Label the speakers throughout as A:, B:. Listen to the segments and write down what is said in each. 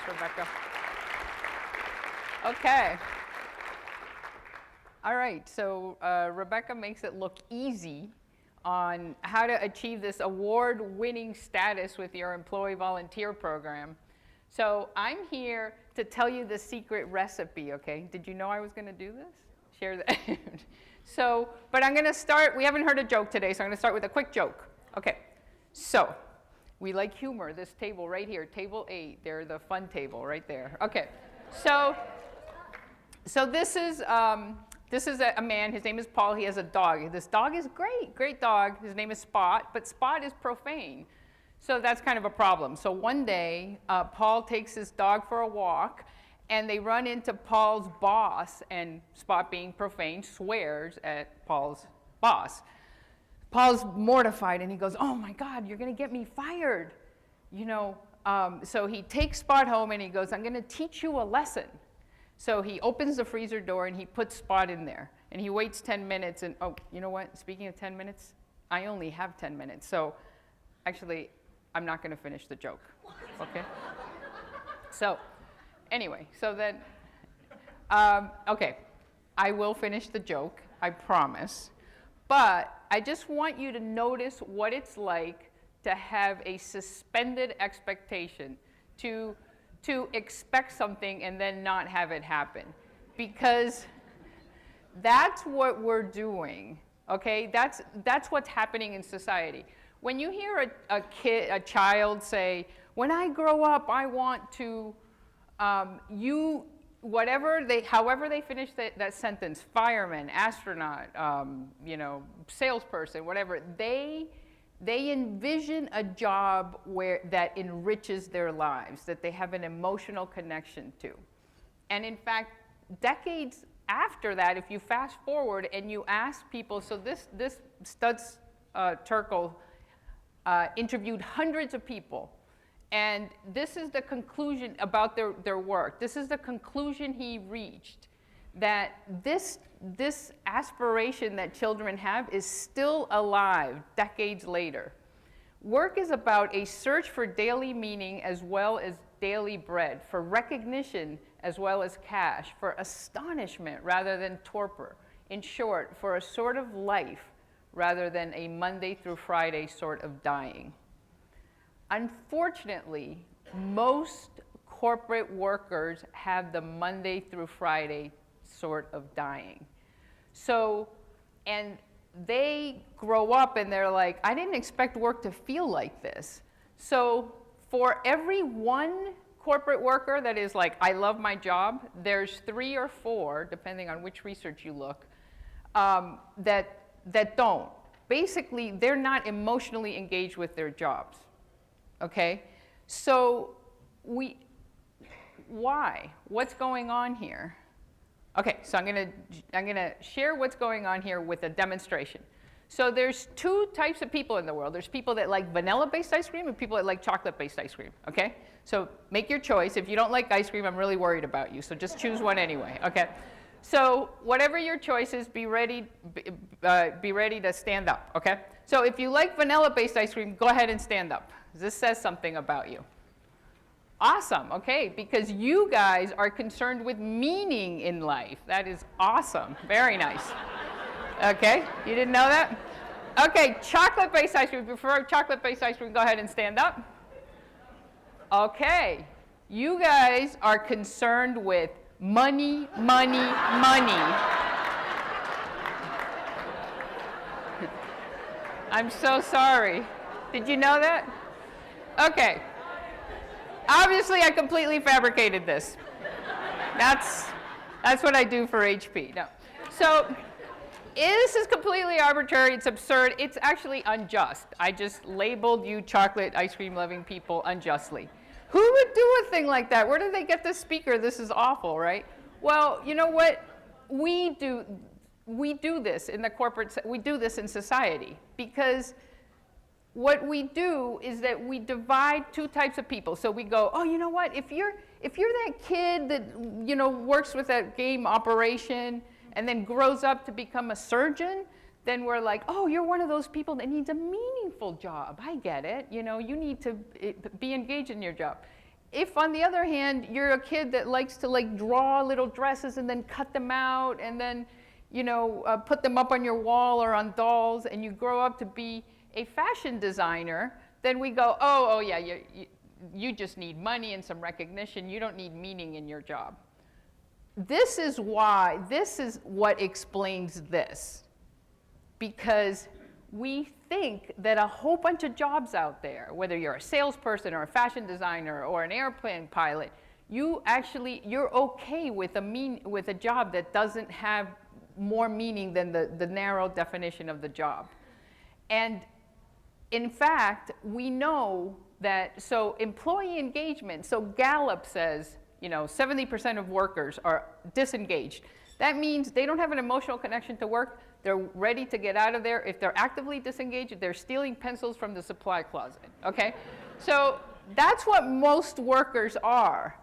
A: Thanks, Rebecca. Okay. All right, so Rebecca makes it look easy on how to achieve this award-winning status with your employee volunteer program. So I'm here to tell you the secret recipe, okay? Did you know I was gonna do this? Share that. So, but I'm gonna start, we haven't heard a joke today, so I'm gonna start with a quick joke. Okay, so we like humor, this table right here, table 8, they're the fun table right there. Okay, so this is a man, his name is Paul, he has a dog. This dog is great dog, his name is Spot, but Spot is profane. So that's kind of a problem. So one day, Paul takes his dog for a walk, and they run into Paul's boss, and Spot, being profane, swears at Paul's boss. Paul's mortified, and he goes, "Oh my God, you're gonna get me fired." You know, so he takes Spot home, and he goes, "I'm gonna teach you a lesson." So he opens the freezer door, and he puts Spot in there, and he waits 10 minutes, and oh, you know what? Speaking of 10 minutes, I only have 10 minutes, so actually, I'm not gonna finish the joke, okay? So, anyway, so then, okay, I will finish the joke, I promise. But I just want you to notice what it's like to have a suspended expectation, to expect something and then not have it happen. Because that's what we're doing, okay? That's what's happening in society. When you hear a child say, "When I grow up, I want to," however they finish that sentence, fireman, astronaut, you know, salesperson, whatever, they envision a job that enriches their lives, that they have an emotional connection to. And in fact, decades after that, if you fast forward and you ask people, so this Studs Terkel interviewed hundreds of people, and this is the conclusion about their work. This is the conclusion he reached, that this aspiration that children have is still alive decades later. Work is about a search for daily meaning as well as daily bread, for recognition as well as cash, for astonishment rather than torpor. In short, for a sort of life rather than a Monday through Friday sort of dying. Unfortunately, most corporate workers have the Monday through Friday sort of dying. So, and they grow up and they're like, "I didn't expect work to feel like this." So for every one corporate worker that is like, "I love my job," there's 3 or 4, depending on which research you look, that don't. Basically, they're not emotionally engaged with their jobs, okay? So why? What's going on here? Okay, so I'm gonna share what's going on here with a demonstration. So there's 2 types of people in the world. There's people that like vanilla-based ice cream and people that like chocolate-based ice cream, okay? So make your choice. If you don't like ice cream, I'm really worried about you, so just choose one anyway, okay? So whatever your choice is, be ready to stand up, okay? So if you like vanilla-based ice cream, go ahead and stand up. This says something about you. Awesome, okay, because you guys are concerned with meaning in life. That is awesome, very nice. Okay, you didn't know that? Okay, chocolate-based ice cream. If you prefer chocolate-based ice cream, go ahead and stand up. Okay, you guys are concerned with money, money, money. I'm so sorry. Did you know that? Okay. Obviously, I completely fabricated this. That's what I do for HP. No. So this is completely arbitrary. It's absurd. It's actually unjust. I just labeled you chocolate ice cream loving people unjustly. Who would do a thing like that? Where did they get this speaker? This is awful, right? Well, you know what? We do this in the corporate, we do this in society, because what we do is that we divide 2 types of people. So we go, "Oh, you know what? If you're that kid that, you know, works with that game operation and then grows up to become a surgeon," then we're like, "Oh, you're one of those people that needs a meaningful job. I get it. You know, you need to be engaged in your job." if on the other hand, you're a kid that likes to like draw little dresses and then cut them out and then, you know, put them up on your wall or on dolls, and you grow up to be a fashion designer, then we go, oh yeah, you just need money and some recognition. You don't need meaning in your job. This is what explains this. Because we think that a whole bunch of jobs out there, whether you're a salesperson or a fashion designer or an airplane pilot, you're okay with a job that doesn't have more meaning than the narrow definition of the job. And in fact, we know that, so employee engagement, so Gallup says, you know, 70% of workers are disengaged. That means they don't have an emotional connection to work. They're ready to get out of there. If they're actively disengaged, they're stealing pencils from the supply closet, okay? So that's what most workers are.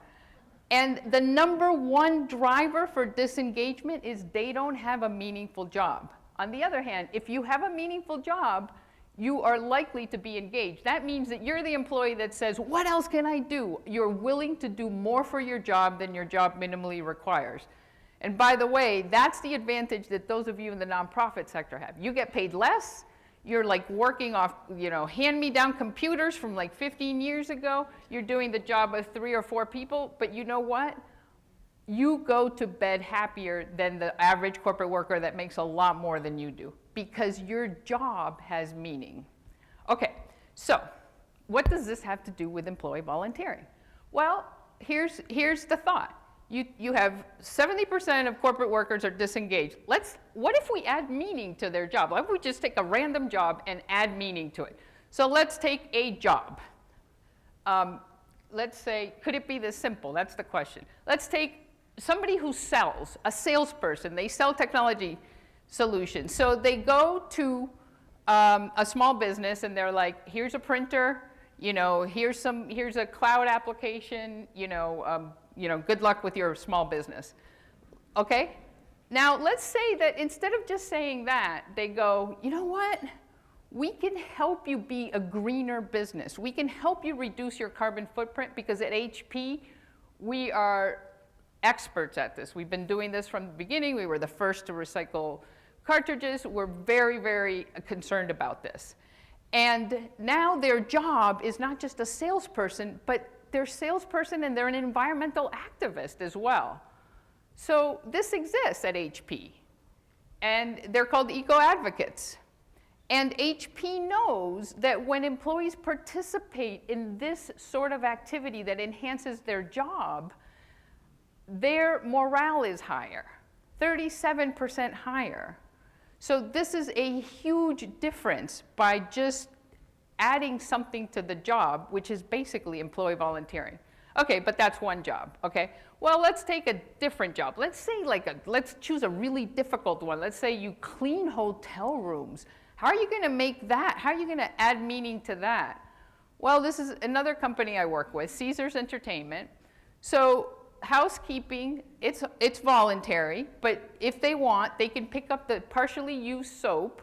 A: And the #1 driver for disengagement is they don't have a meaningful job. On the other hand, if you have a meaningful job, you are likely to be engaged. That means that you're the employee that says, what else can I do? You're willing to do more for your job than your job minimally requires. And by the way, that's the advantage that those of you in the nonprofit sector have. You get paid less. You're like working off, you know, hand-me-down computers from like 15 years ago. You're doing the job of 3 or 4 people, but you know what? You go to bed happier than the average corporate worker that makes a lot more than you do, because your job has meaning. Okay, so what does this have to do with employee volunteering? Well, here's the thought. You have 70% of corporate workers are disengaged. What if we add meaning to their job? What if we just take a random job and add meaning to it? So let's take a job. Let's say, could it be this simple? That's the question. Let's take somebody who sells, a salesperson. They sell technology solutions. So they go to a small business and they're like, here's a printer, you know, here's a cloud application, you know, good luck with your small business. Okay? Now, let's say that instead of just saying that, they go, you know what? We can help you be a greener business. We can help you reduce your carbon footprint, because at HP, we are experts at this. We've been doing this from the beginning. We were the first to recycle cartridges. We're very, very concerned about this. And now their job is not just a salesperson, but they're a salesperson and they're an environmental activist as well. So this exists at HP. And they're called eco-advocates. And HP knows that when employees participate in this sort of activity that enhances their job, their morale is higher, 37% higher. So this is a huge difference by just adding something to the job, which is basically employee volunteering. Okay, but that's one job, okay? Well, let's take a different job. Let's say let's choose a really difficult one. Let's say you clean hotel rooms. How are you gonna make that? How are you gonna add meaning to that? Well, this is another company I work with, Caesars Entertainment. So housekeeping, it's voluntary, but if they want, they can pick up the partially used soap.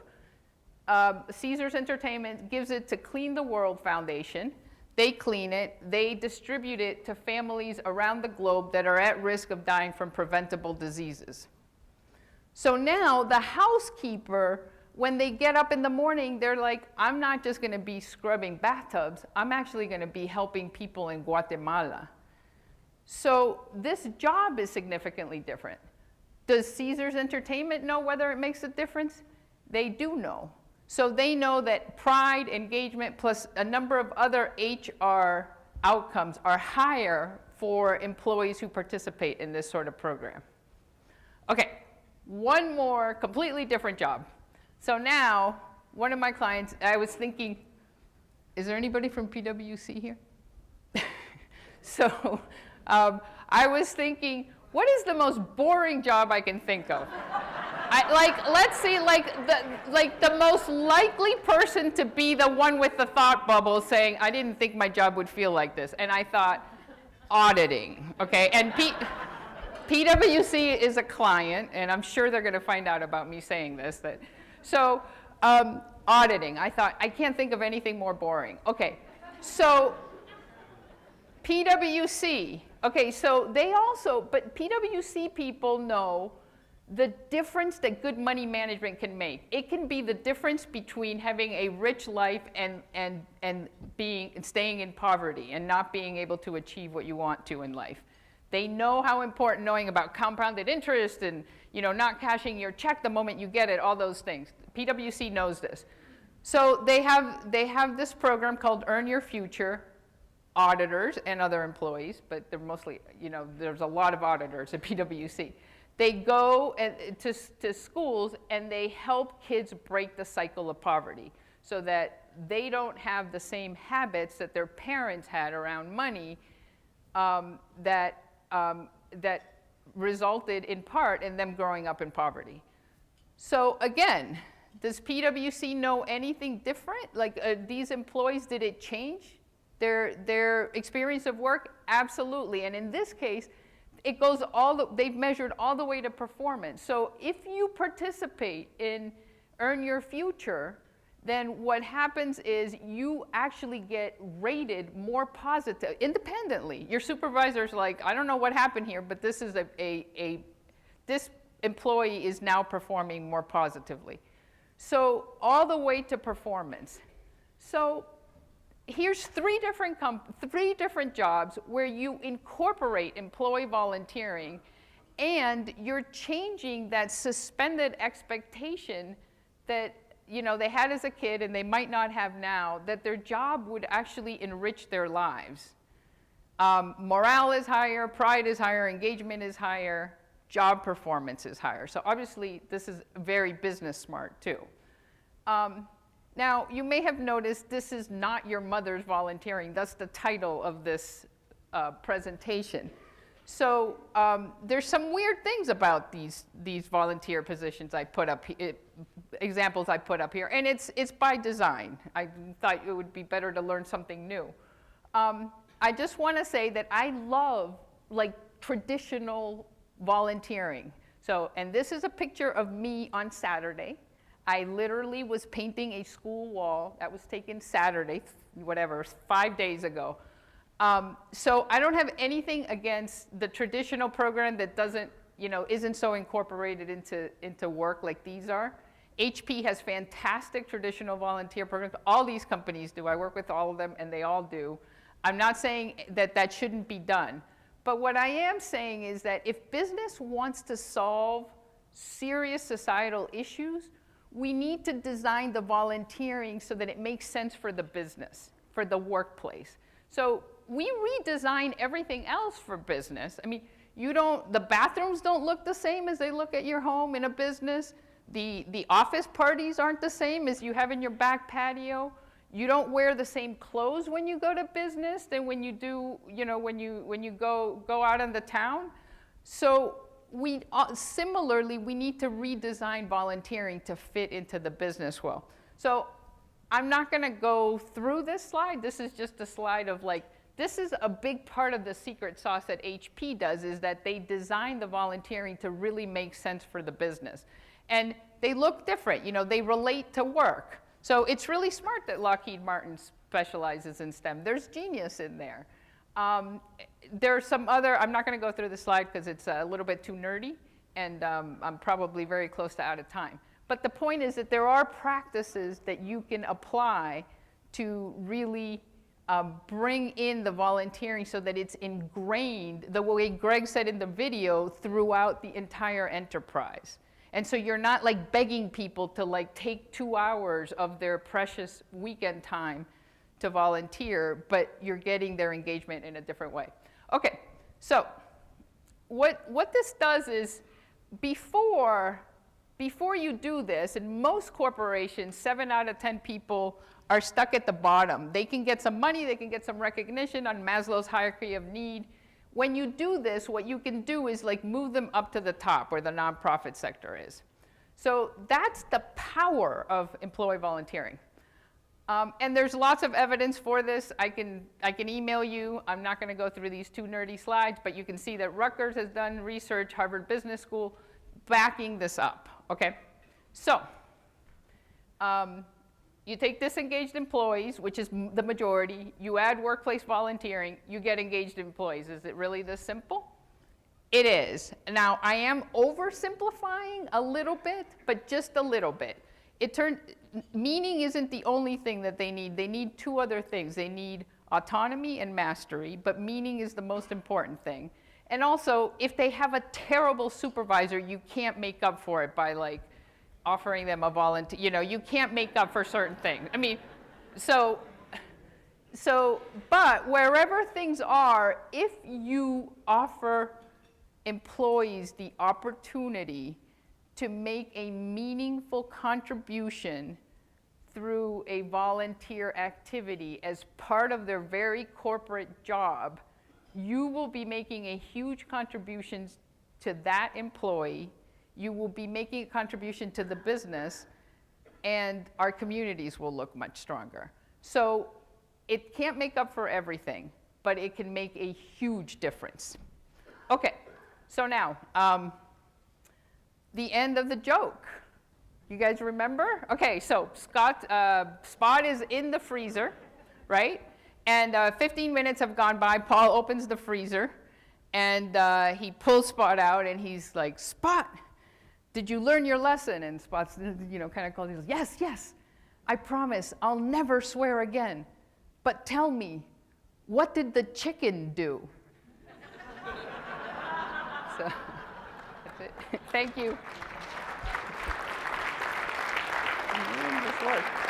A: Caesars Entertainment gives it to Clean the World Foundation. They clean it, they distribute it to families around the globe that are at risk of dying from preventable diseases. So now the housekeeper, when they get up in the morning, they're like, I'm not just gonna be scrubbing bathtubs, I'm actually gonna be helping people in Guatemala. So this job is significantly different. Does Caesars Entertainment know whether it makes a difference? They do know. So they know that pride, engagement, plus a number of other HR outcomes are higher for employees who participate in this sort of program. Okay, one more completely different job. So now, one of my clients, I was thinking, is there anybody from PwC here? So I was thinking, what is the most boring job I can think of? Let's see, the most likely person to be the one with the thought bubble saying, I didn't think my job would feel like this. And I thought, auditing, okay? And PwC is a client, and I'm sure they're gonna find out about me saying this. So auditing, I thought, I can't think of anything more boring. Okay, so PwC. Okay, so they also, but PwC people know the difference that good money management can make. It can be the difference between having a rich life and staying in poverty and not being able to achieve what you want to in life. They know how important knowing about compounded interest and not cashing your check the moment you get it, all those things. PwC knows this. So they have this program called Earn Your Future. Auditors and other employees, but they're mostly, there's a lot of auditors at PwC. They go to schools and they help kids break the cycle of poverty so that they don't have the same habits that their parents had around money that resulted in part in them growing up in poverty. So again, does PwC know anything different? Like these employees, did it change their experience of work? Absolutely. And in this case, it goes they've measured all the way to performance. So if you participate in Earn Your Future, then what happens is you actually get rated more positive independently. Your supervisor's like, I don't know what happened here, but this is this employee is now performing more positively. So all the way to performance. So here's three different jobs where you incorporate employee volunteering, and you're changing that suspended expectation that they had as a kid and they might not have now, that their job would actually enrich their lives. Morale is higher, pride is higher, engagement is higher, job performance is higher. So obviously this is very business smart too. Now, you may have noticed this is not your mother's volunteering. That's the title of this presentation. So there's some weird things about these volunteer positions I put up, examples I put up here, and it's by design. I thought it would be better to learn something new. I just want to say that I love traditional volunteering. So, and this is a picture of me on Saturday. I literally was painting a school wall. That was taken Saturday, 5 days ago. So I don't have anything against the traditional program that isn't so incorporated into work like these are. HP has fantastic traditional volunteer programs. All these companies do. I work with all of them, and they all do. I'm not saying that shouldn't be done. But what I am saying is that if business wants to solve serious societal issues, we need to design the volunteering so that it makes sense for the business, for the workplace. So we redesign everything else for business. I mean, the bathrooms don't look the same as they look at your home in a business. The office parties aren't the same as you have in your back patio. You don't wear the same clothes when you go to business than when you do, when you go out in the town. So similarly, we need to redesign volunteering to fit into the business well. So I'm not going to go through this slide. This is just a slide of this is a big part of the secret sauce that HP does, is that they design the volunteering to really make sense for the business. And they look different. They relate to work. So it's really smart that Lockheed Martin specializes in STEM. There's genius in there. There's some other, I'm not going to go through the slide because it's a little bit too nerdy, and I'm probably very close to out of time. But the point is that there are practices that you can apply to really bring in the volunteering so that it's ingrained, the way Greg said in the video, throughout the entire enterprise. And so you're not begging people to take 2 hours of their precious weekend time to volunteer, but you're getting their engagement in a different way. Okay, so what this does is before you do this, in most corporations, 7 out of 10 people are stuck at the bottom. They can get some money, they can get some recognition on Maslow's hierarchy of need. When you do this, what you can do is move them up to the top where the nonprofit sector is. So that's the power of employee volunteering. And there's lots of evidence for this. I can email you. I'm not going to go through these 2 nerdy slides, but you can see that Rutgers has done research, Harvard Business School, backing this up. Okay, so You take disengaged employees, which is the majority, you add workplace volunteering, you get engaged employees. Is it really this simple? It is. Now, I am oversimplifying a little bit, but just a little bit. Meaning isn't the only thing that they need. They need two other things. They need autonomy and mastery, but meaning is the most important thing. And also, if they have a terrible supervisor, you can't make up for it by like offering them a volunteer. You know, you can't make up for certain things. I mean, but wherever things are, if you offer employees the opportunity to make a meaningful contribution through a volunteer activity as part of their very corporate job, you will be making a huge contribution to that employee. You will be making a contribution to the business, and our communities will look much stronger. So it can't make up for everything, but it can make a huge difference. Okay, so now, the end of the joke. You guys remember? Okay, so Spot is in the freezer, right? And 15 minutes have gone by. Paul opens the freezer, and he pulls Spot out, and he's like, Spot, did you learn your lesson? And Spot's, you know, kind of calls, he goes, yes, yes, I promise I'll never swear again. But tell me, what did the chicken do? So that's it. Thank you. This works.